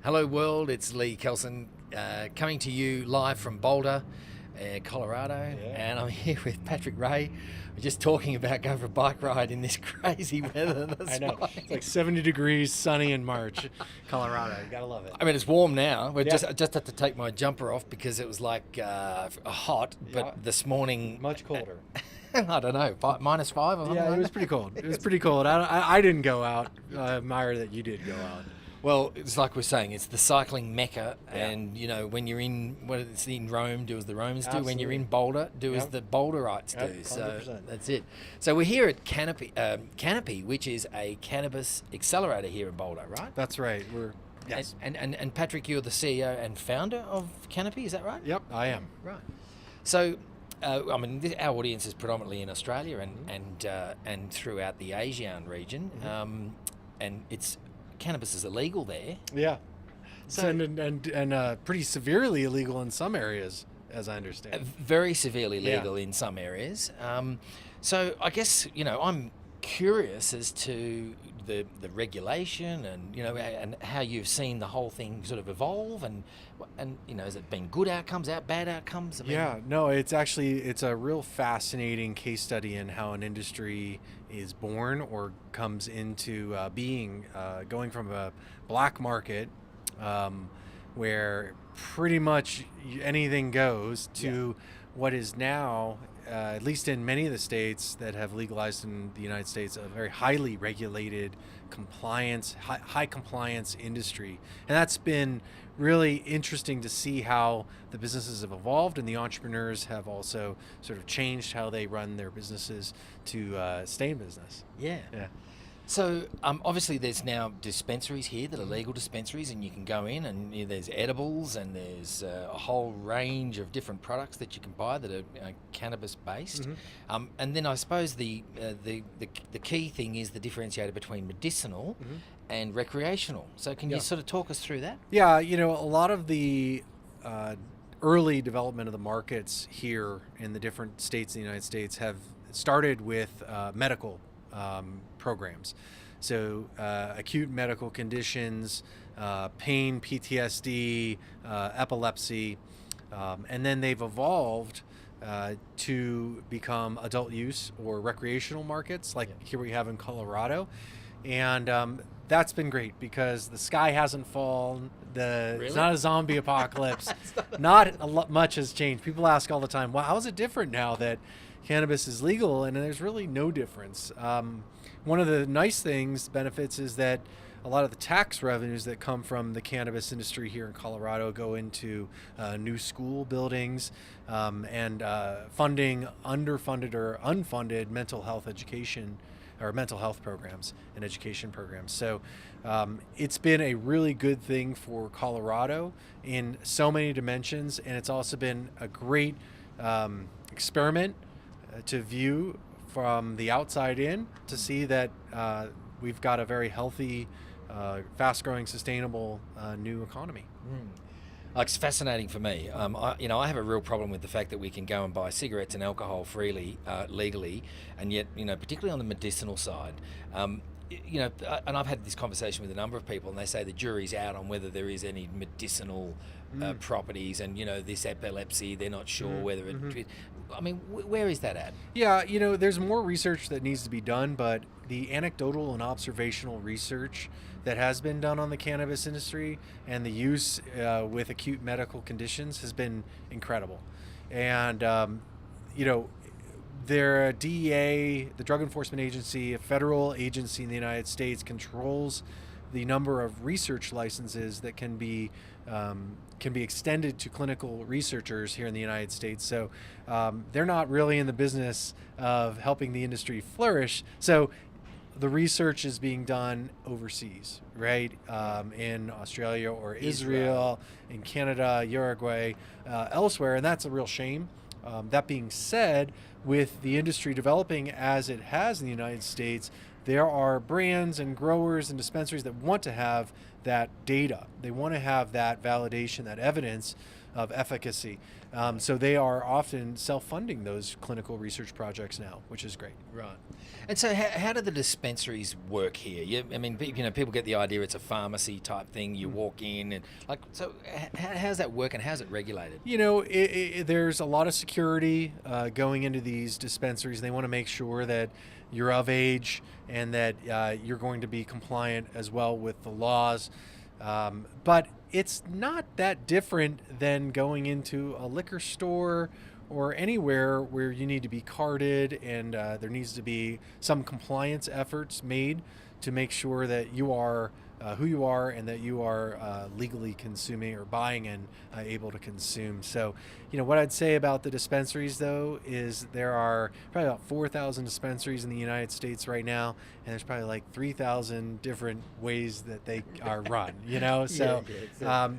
Hello world, it's Lee Kelson coming to you live from Boulder, Colorado, and I'm here with Patrick Rea. We're just talking about going for a bike ride in this crazy weather this I know. morning. It's like 70 degrees, sunny in March, Colorado. You gotta love it. I mean, it's warm now. We Yeah. just had to take my jumper off because it was like hot, but Yeah. this morning... Much colder. I don't know, -5 or something Yeah, like it was that? pretty cold. It was pretty cold. I didn't go out. I admire that you did go out. Well, it's like we're saying, it's the cycling mecca, Yeah. and when you're in, it's in Rome, do as the Romans do. When you're Absolutely. in Boulder, do as Yep. the Boulderites do. Yep, So 100%. that's it. So we're here at Canopy, which is a cannabis accelerator here in Boulder, right? That's right. Yes. And Patrick, you're the CEO and founder of Canopy, is that right? Yep, I am. Right. So, I mean, our audience is predominantly in Australia and throughout the ASEAN region, and cannabis is illegal there. Yeah. So- And pretty severely illegal in some areas, as I understand. Very severely Yeah. legal in some areas. So I guess I'm curious as to the regulation and how you've seen the whole thing sort of evolve and has it been good outcomes, bad outcomes? I mean, Yeah, no, it's a real fascinating case study in how an industry is born or comes into being, going from a black market where pretty much anything goes to what is now, at least in many of the states that have legalized in the United States, a very highly regulated high compliance industry. And that's been really interesting to see how the businesses have evolved, and the entrepreneurs have also sort of changed how they run their businesses to stay in business. Yeah. Yeah. So obviously there's now dispensaries here that are legal dispensaries, and you can go in and there's edibles and there's a whole range of different products that you can buy that are cannabis based. And then I suppose the key thing is the differentiator between medicinal and recreational. So can you sort of talk us through that? Yeah, a lot of the early development of the markets here in the different states in the United States have started with medical programs. So acute medical conditions, pain, PTSD, epilepsy, and then they've evolved to become adult use or recreational markets like here we have in Colorado. And that's been great because the sky hasn't fallen. It's not a zombie apocalypse. Much has changed. People ask all the time, well, how is it different now that cannabis is legal? And there's really no difference. One of the nice benefits is that a lot of the tax revenues that come from the cannabis industry here in Colorado go into new school buildings and funding underfunded or unfunded mental health education or mental health programs and education programs. So it's been a really good thing for Colorado in so many dimensions, and it's also been a great experiment to view from the outside in to see that we've got a very healthy, fast-growing, sustainable new economy. It's fascinating for me. I have a real problem with the fact that we can go and buy cigarettes and alcohol freely, legally, and yet, particularly on the medicinal side, and I've had this conversation with a number of people, and they say the jury's out on whether there is any medicinal properties, and this epilepsy, they're not sure whether it. I mean, where is that at? Yeah, there's more research that needs to be done, but the anecdotal and observational research that has been done on the cannabis industry and the use with acute medical conditions has been incredible. And, their DEA, the Drug Enforcement Agency, a federal agency in the United States, controls the number of research licenses that can be extended to clinical researchers here in the United States. So they're not really in the business of helping the industry flourish. So the research is being done overseas, right? In Australia or Israel, in Canada, Uruguay, elsewhere, and that's a real shame. That being said, with the industry developing as it has in the United States, there are brands and growers and dispensaries that want to have that data. They want to have that validation, that evidence of efficacy. So they are often self-funding those clinical research projects now, which is great. Right. And so how do the dispensaries work here? I mean, people get the idea it's a pharmacy type thing. You walk in and so how's that work and how's it regulated? There's a lot of security going into these dispensaries. They want to make sure that you're of age and that you're going to be compliant as well with the laws. But it's not that different than going into a liquor store or anywhere where you need to be carded, and there needs to be some compliance efforts made to make sure that you are who you are and that you are legally consuming or buying and able to consume. So, what I'd say about the dispensaries, though, is there are probably about 4,000 dispensaries in the United States right now, and there's probably like 3,000 different ways that they are run, So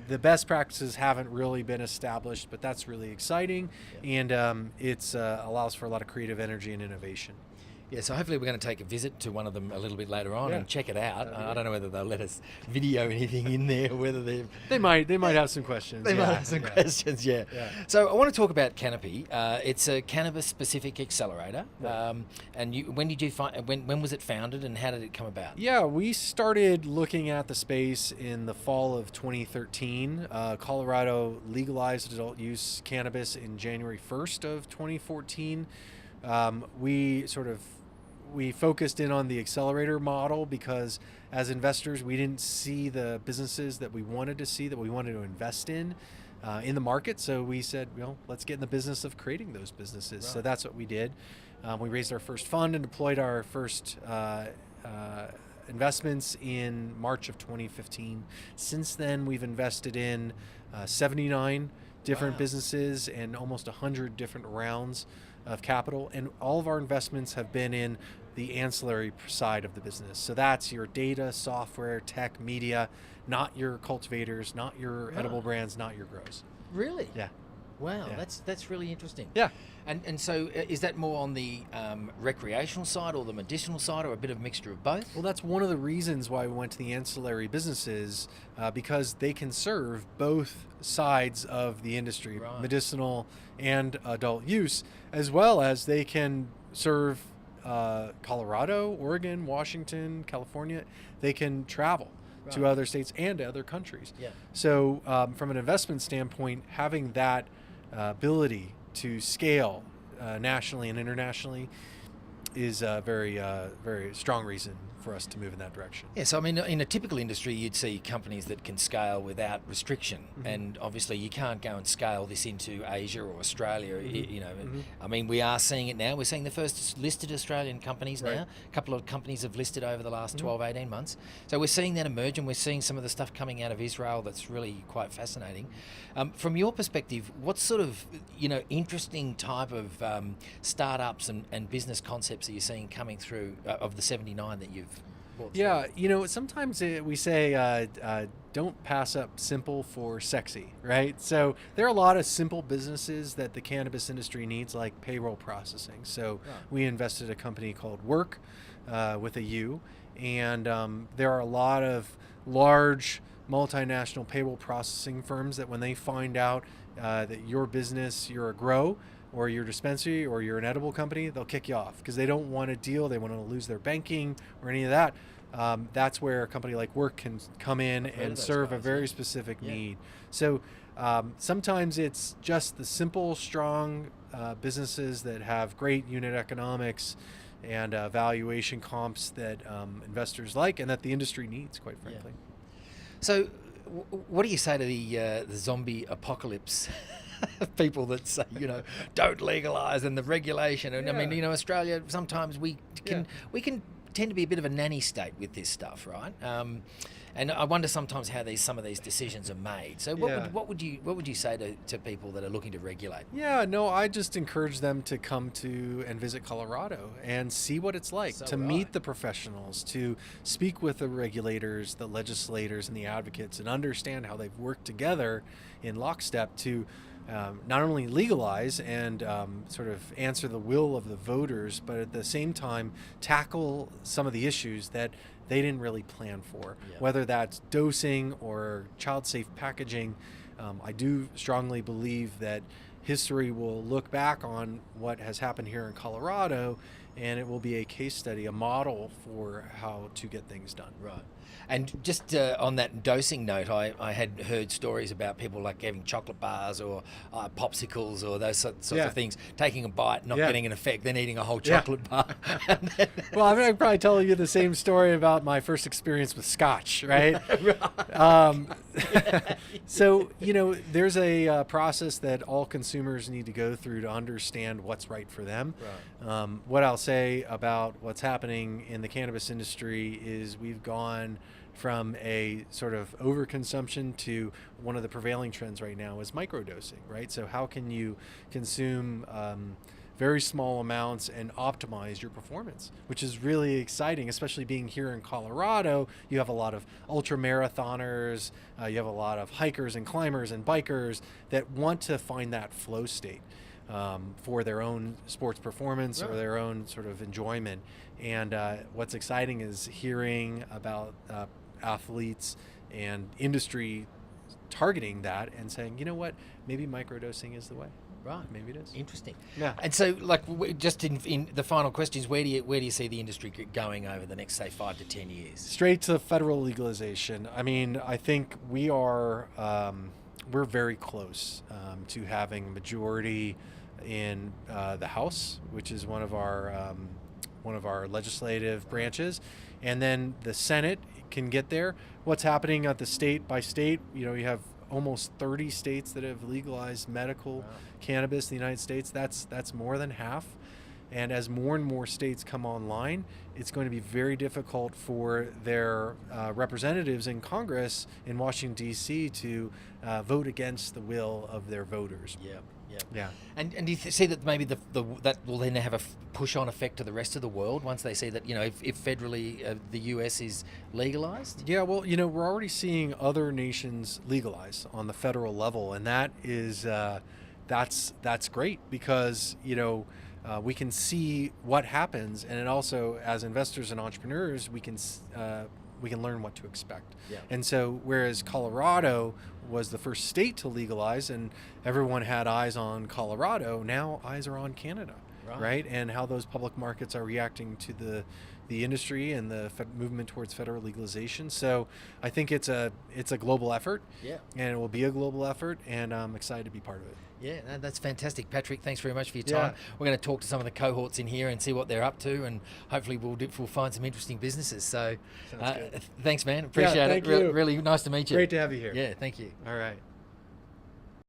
the best practices haven't really been established, but that's really exciting, and it's allows for a lot of creative energy and innovation. Yeah, so hopefully we're going to take a visit to one of them a little bit later on and check it out. I don't know whether they'll let us video anything in there, whether they might have some questions. They might have some questions, yeah. So I want to talk about Canopy. It's a cannabis-specific accelerator. Right. And when did you when was it founded and how did it come about? Yeah, we started looking at the space in the fall of 2013. Colorado legalized adult use cannabis in January 1st of 2014. We focused in on the accelerator model because as investors, we didn't see the businesses that we wanted to see, that we wanted to invest in the market. So we said, let's get in the business of creating those businesses. Right. So that's what we did. We raised our first fund and deployed our first investments in March of 2015. Since then, we've invested in 79 different businesses and almost 100 different rounds of capital, and all of our investments have been in the ancillary side of the business. So that's your data, software, tech, media, not your cultivators, not your edible brands, not your grows. Really? Yeah. Wow, that's really interesting. Yeah. And so is that more on the recreational side or the medicinal side or a bit of a mixture of both? Well, that's one of the reasons why we went to the ancillary businesses because they can serve both sides of the industry, medicinal and adult use, as well as they can serve Colorado, Oregon, Washington, California. They can travel to other states and to other countries. Yeah. So from an investment standpoint, having that ability to scale nationally and internationally is a very strong reason for us to move in that direction. Yeah, so I mean, in a typical industry, you'd see companies that can scale without restriction, and obviously you can't go and scale this into Asia or Australia. I mean, we are seeing it now. We're seeing the first listed Australian companies now. A couple of companies have listed over the last 12, 18 months. So we're seeing that emerge, and we're seeing some of the stuff coming out of Israel that's really quite fascinating. From your perspective, what sort of interesting type of startups and business concepts are you seeing coming through of the 79 that you've bought? Yeah, sometimes we say don't pass up simple for sexy, right? So there are a lot of simple businesses that the cannabis industry needs, like payroll processing. So we invested in a company called Work with a U, and there are a lot of large multinational payroll processing firms that when they find out that your business, you're a grow or your dispensary or you're an edible company, they'll kick you off because they don't want a deal. They want to lose their banking or any of that. That's where a company like Work can come in and serve a very specific need. So sometimes it's just the simple, strong businesses that have great unit economics and valuation comps that investors like and that the industry needs, quite frankly. So what do you say to the zombie apocalypse people that say, don't legalize and the regulation? And I mean, Australia, sometimes we can tend to be a bit of a nanny state with this stuff, right? And I wonder sometimes how some of these decisions are made. So what would you say to people that are looking to regulate? Yeah, no, I just encourage them to come to and visit Colorado and see what it's like, to meet the professionals, to speak with the regulators, the legislators, and the advocates, and understand how they've worked together in lockstep to not only legalize and sort of answer the will of the voters, but at the same time tackle some of the issues that they didn't really plan for, whether that's dosing or child-safe packaging. I do strongly believe that history will look back on what has happened here in Colorado, and it will be a case study, a model for how to get things done. Right. And just on that dosing note, I had heard stories about people like having chocolate bars or popsicles or those sorts of things, taking a bite, not getting an effect, then eating a whole chocolate bar. Well, I mean, I could probably tell you the same story about my first experience with Scotch, right? So, there's a process that all consumers need to go through to understand what's right for them. Right. What I'll say about what's happening in the cannabis industry is we've gone from a sort of overconsumption to one of the prevailing trends right now is microdosing, right? So how can you consume very small amounts and optimize your performance, which is really exciting, especially being here in Colorado. You have a lot of ultra marathoners, you have a lot of hikers and climbers and bikers that want to find that flow state for their own sports performance or their own sort of enjoyment. And what's exciting is hearing about athletes and industry targeting that and saying, you know what, maybe microdosing is the way. Right. Maybe it is. Interesting. Yeah. And so, like, just in the final questions, where do you see the industry going over the next, say, 5 to 10 years? Straight to federal legalization. I mean, I think we are we're very close to having a majority in the House, which is one of our legislative branches, and then the Senate can get there. What's happening at the state by state? You have almost 30 states that have legalized medical cannabis in the United States. That's more than half. And as more and more states come online, it's going to be very difficult for their representatives in Congress in Washington, D.C. to vote against the will of their voters. Yeah. And do you see that maybe that will then have a push-on effect to the rest of the world once they see that, if federally the US is legalized? Yeah, well, we're already seeing other nations legalize on the federal level, and that is that's great because we can see what happens, and it also, as investors and entrepreneurs, we can learn what to expect. Yeah. And so, whereas Colorado was the first state to legalize, and everyone had eyes on Colorado, now eyes are on Canada, right? And how those public markets are reacting to the industry and the movement towards federal legalization. So I think it's a global effort, and it will be a global effort, and I'm excited to be part of it. Yeah, no, that's fantastic. Patrick, thanks very much for your time. We're going to talk to some of the cohorts in here and see what they're up to, and hopefully we'll find some interesting businesses. So Sounds good. Thanks, man. Appreciate it. Thank you. Really nice to meet you. Great to have you here. Yeah, thank you. All right.